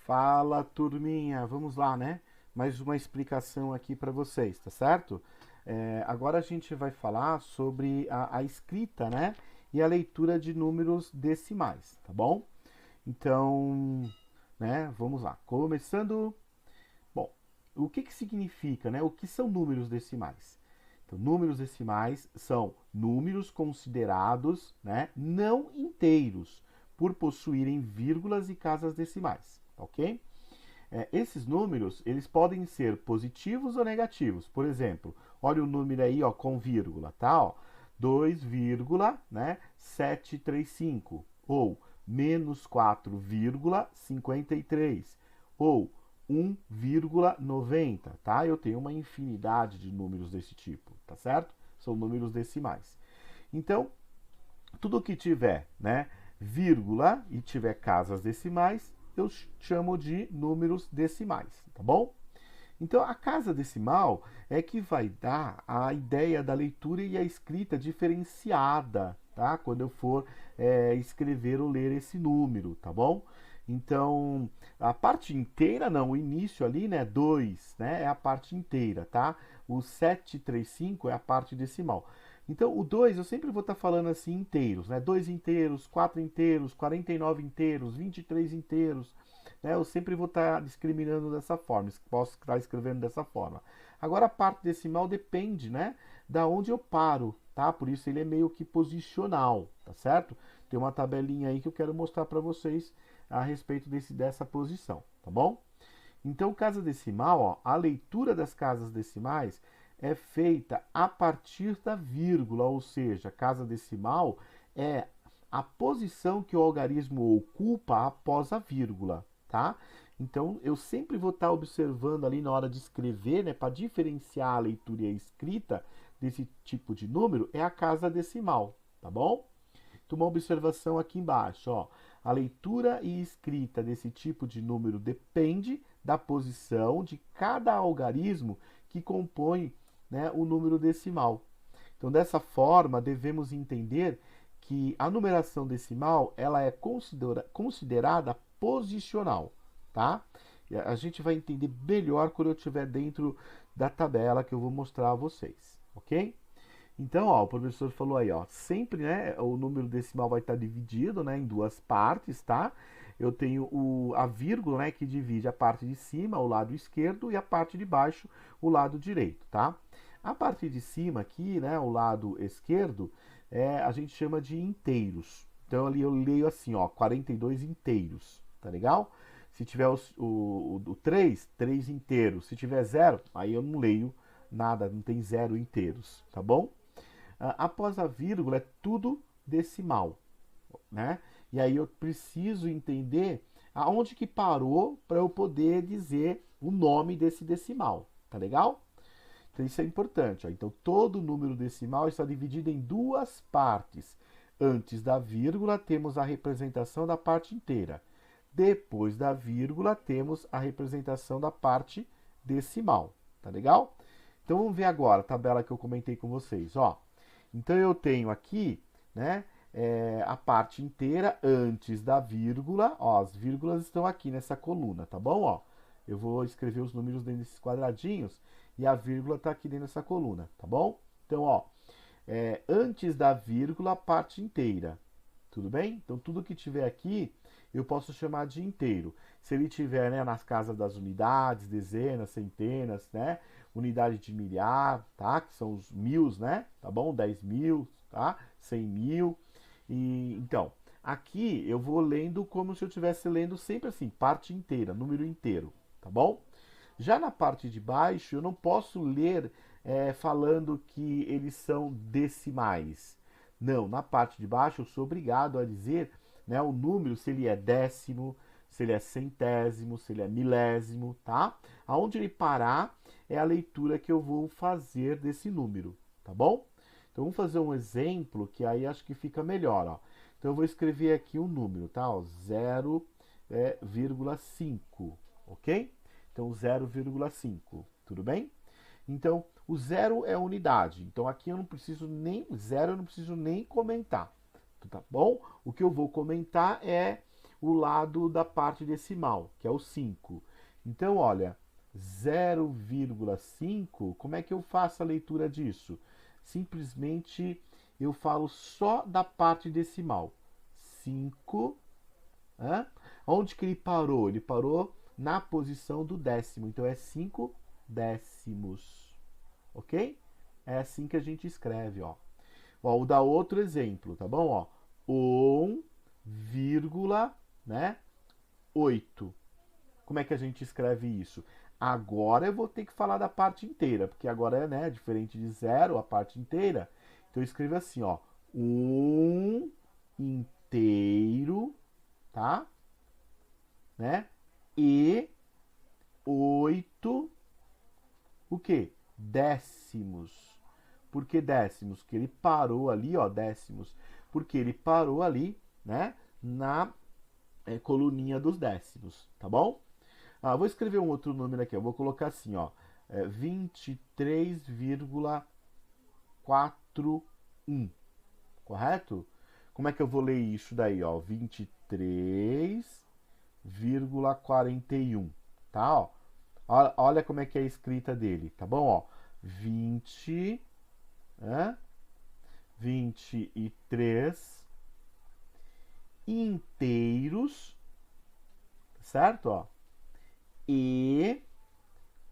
Fala, turminha, vamos lá, né? Mais uma explicação aqui para vocês, tá certo? Agora a gente vai falar sobre a escrita, né? E a leitura de números decimais, tá bom? Então, né? Vamos lá. Começando. Bom, o que significa, né? O que são números decimais? Então, números decimais são números considerados, né, não inteiros, por possuírem vírgulas e casas decimais, tá ok? Esses números, eles podem ser positivos ou negativos. Por exemplo, olha o número aí, ó, com vírgula, tá? Ó, 2, né, 735, ou menos 4,53, ou 1,90, tá? Eu tenho uma infinidade de números desse tipo, tá certo? São números decimais. Então, tudo que tiver, né, vírgula e tiver casas decimais, eu chamo de números decimais, tá bom? Então, a casa decimal é que vai dar a ideia da leitura e a escrita diferenciada, tá? Quando eu for escrever ou ler esse número, tá bom? Então, a parte inteira não, o início ali, né, 2, né, é a parte inteira, tá? O 735 é a parte decimal. Então, o 2 eu sempre vou estar falando assim inteiros, né? 2 inteiros, 4 inteiros, 49 inteiros, 23 inteiros, né? Eu sempre vou estar discriminando dessa forma, posso estar escrevendo dessa forma. Agora, a parte decimal depende, né, da onde eu paro, tá? Por isso ele é meio que posicional, tá certo? Tem uma tabelinha aí que eu quero mostrar para vocês a respeito dessa posição, tá bom? Então, casa decimal, ó, a leitura das casas decimais é feita a partir da vírgula, ou seja, casa decimal é a posição que o algarismo ocupa após a vírgula, tá? Então, eu sempre vou estar observando ali na hora de escrever, né, para diferenciar a leitura e a escrita desse tipo de número, é a casa decimal, tá bom? Então, uma observação aqui embaixo, ó. A leitura e escrita desse tipo de número depende da posição de cada algarismo que compõe, né, o número decimal. Então, dessa forma, devemos entender que a numeração decimal ela é considerada posicional, tá? E a gente vai entender melhor quando eu estiver dentro da tabela que eu vou mostrar a vocês, ok? Então, ó, o professor falou aí, ó, sempre, né, o número decimal vai estar dividido, né, em duas partes, tá? Eu tenho a vírgula, né, que divide a parte de cima, o lado esquerdo, e a parte de baixo, o lado direito, tá? A parte de cima aqui, né, o lado esquerdo, a gente chama de inteiros. Então, ali eu leio assim, ó, 42 inteiros, tá legal? Se tiver o 3, 3 inteiros. Se tiver zero, aí eu não leio nada, não tem zero inteiros, tá bom? Após a vírgula é tudo decimal, né? E aí eu preciso entender aonde que parou para eu poder dizer o nome desse decimal, tá legal? Então isso é importante. Ó. Então todo número decimal está dividido em duas partes. Antes da vírgula temos a representação da parte inteira. Depois da vírgula temos a representação da parte decimal, tá legal? Então vamos ver agora a tabela que eu comentei com vocês, ó. Então eu tenho aqui, né, a parte inteira antes da vírgula. Ó, as vírgulas estão aqui nessa coluna, tá bom? Ó, eu vou escrever os números dentro desses quadradinhos e a vírgula está aqui dentro dessa coluna, tá bom? Então, ó, antes da vírgula, a parte inteira. Tudo bem? Então, tudo que tiver aqui, eu posso chamar de inteiro. Se ele tiver, né, nas casas das unidades, dezenas, centenas, né? Unidade de milhar, tá? Que são os mils, né? Tá bom? 10 mil, tá? 100 mil. E, então, aqui eu vou lendo como se eu estivesse lendo sempre assim, parte inteira, número inteiro, tá bom? Já na parte de baixo, eu não posso ler falando que eles são decimais. Não, na parte de baixo eu sou obrigado a dizer, né, o número, se ele é décimo, se ele é centésimo, se ele é milésimo, tá? Aonde ele parar é a leitura que eu vou fazer desse número, tá bom? Então vamos fazer um exemplo que aí acho que fica melhor, ó. Então eu vou escrever aqui um número, tá? Ó, 0,5, ok? Então 0,5, tudo bem? Então, o zero é unidade. Então, aqui eu não preciso nem, zero eu não preciso nem comentar, tá bom? O que eu vou comentar é o lado da parte decimal, que é o 5. Então, olha, 0,5, como é que eu faço a leitura disso? Simplesmente eu falo só da parte decimal. 5. Onde que ele parou? Ele parou na posição do décimo. Então é 5 décimos. Ok? É assim que a gente escreve, ó. Ó, vou dar outro exemplo, tá bom? Ó, 1, né? 8. Como é que a gente escreve isso? Agora eu vou ter que falar da parte inteira, porque agora é, né, diferente de 0, a parte inteira. Então eu escrevo assim, ó, 1 inteiro, tá? Né? E 8, o quê? Décimos. Por que décimos? Porque ele parou ali, ó, décimos. Porque ele parou ali, né, na coluninha dos décimos, tá bom? Vou escrever um outro número aqui, eu vou colocar assim, ó, 23,41, correto? Como é que eu vou ler isso daí, ó? 23,41, tá? Ó, olha como é que é a escrita dele, tá bom? Ó, 23 inteiros, certo? Ó, e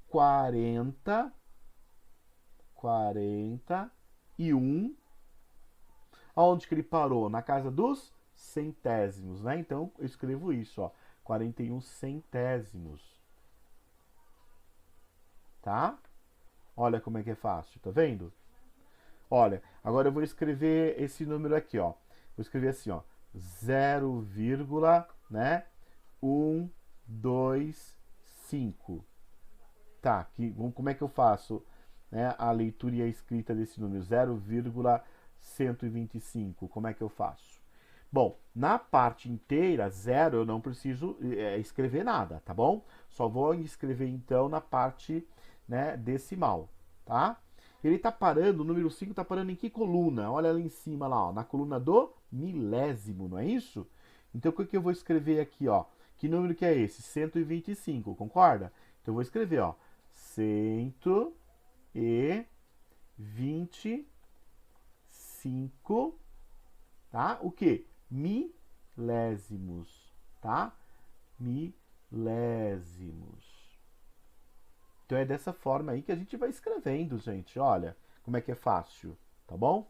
41. Aonde que ele parou? Na casa dos centésimos, né? Então eu escrevo isso, ó, 41 centésimos. Tá? Olha como é que é fácil, tá vendo? Olha, agora eu vou escrever esse número aqui, ó. Vou escrever assim, ó, 0, né? 1, 2, 5. Tá, como é que eu faço, né, a leitura e a escrita desse número? 0,125. Como é que eu faço? Bom, na parte inteira, 0, eu não preciso escrever nada, tá bom? Só vou escrever, então, na parte, né, decimal, tá? Ele tá parando, o número 5 tá parando em que coluna? Olha ali em cima, lá, ó, na coluna do milésimo, não é isso? Então, o que eu vou escrever aqui, ó? Que número que é esse? 125, concorda? Então, eu vou escrever, ó, 125, tá? O que? Milésimos, tá? Milésimos. Então é dessa forma aí que a gente vai escrevendo, gente. Olha como é que é fácil, tá bom?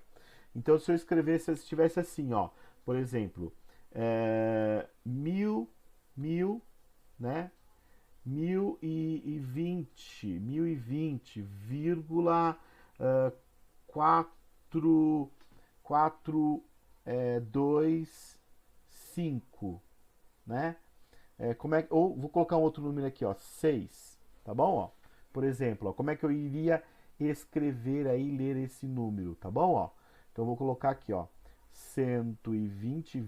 Então se eu escrevesse, se estivesse assim, ó, por exemplo, mil, né? 1020, vírgula, 4, 2, 5, né? Ou vou colocar um outro número aqui, ó, 6, tá bom? Ó, por exemplo, ó, como é que eu iria escrever aí, ler esse número, tá bom? Ó, então eu vou colocar aqui, ó, 120,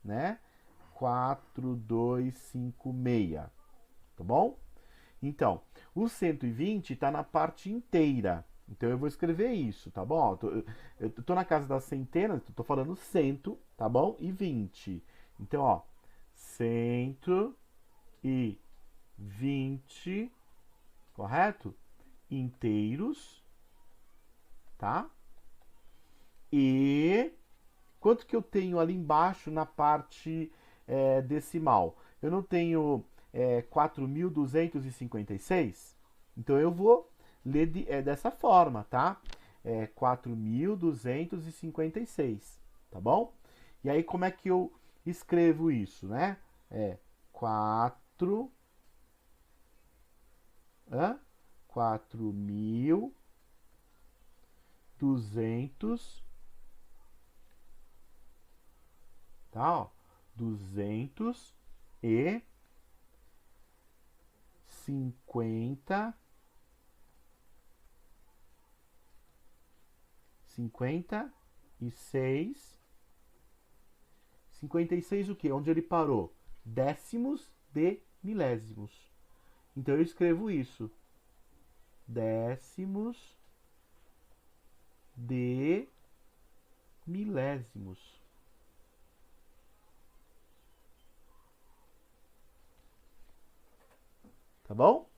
né? 4256, tá bom? Então, o 120 está na parte inteira. Então eu vou escrever isso, tá bom? Eu tô na casa das centenas, tô falando 100, tá bom? E 20. Então, ó, 120, correto? Inteiros, tá? E quanto que eu tenho ali embaixo na parte decimal? Eu não tenho 4.256? Então eu vou ler dessa forma, tá? 4.256, tá bom? E aí como é que eu escrevo isso, né? 4, 4.200, tá? Ó, 250, 56, 56 o quê? Onde ele parou? Décimos de milésimos. Então eu escrevo isso. Décimos de milésimos. tá bom?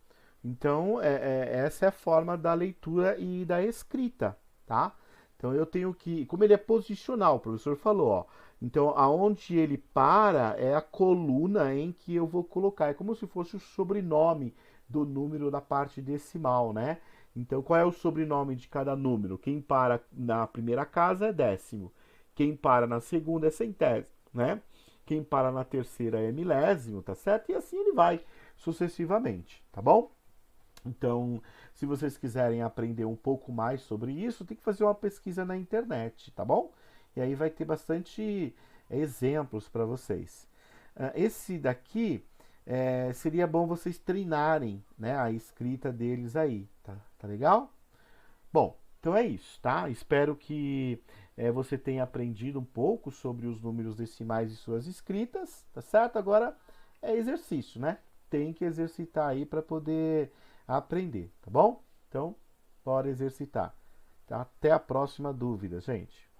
Então, essa é a forma da leitura e da escrita, tá? Então, eu tenho que... Como ele é posicional, o professor falou, ó. Então, aonde ele para é a coluna em que eu vou colocar. É como se fosse o sobrenome do número da parte decimal, né? Então, qual é o sobrenome de cada número? Quem para na primeira casa é décimo. Quem para na segunda é centésimo, né? Quem para na terceira é milésimo, tá certo? E assim ele vai sucessivamente, tá bom? Então, se vocês quiserem aprender um pouco mais sobre isso, tem que fazer uma pesquisa na internet, tá bom? E aí vai ter bastante exemplos para vocês. Esse daqui seria bom vocês treinarem, né, a escrita deles aí, tá legal? Bom, então é isso, tá? Espero que você tenha aprendido um pouco sobre os números decimais e suas escritas, tá certo? Agora é exercício, né? Tem que exercitar aí para poder aprender, tá bom? Então, bora exercitar. Tá? Até a próxima dúvida, gente.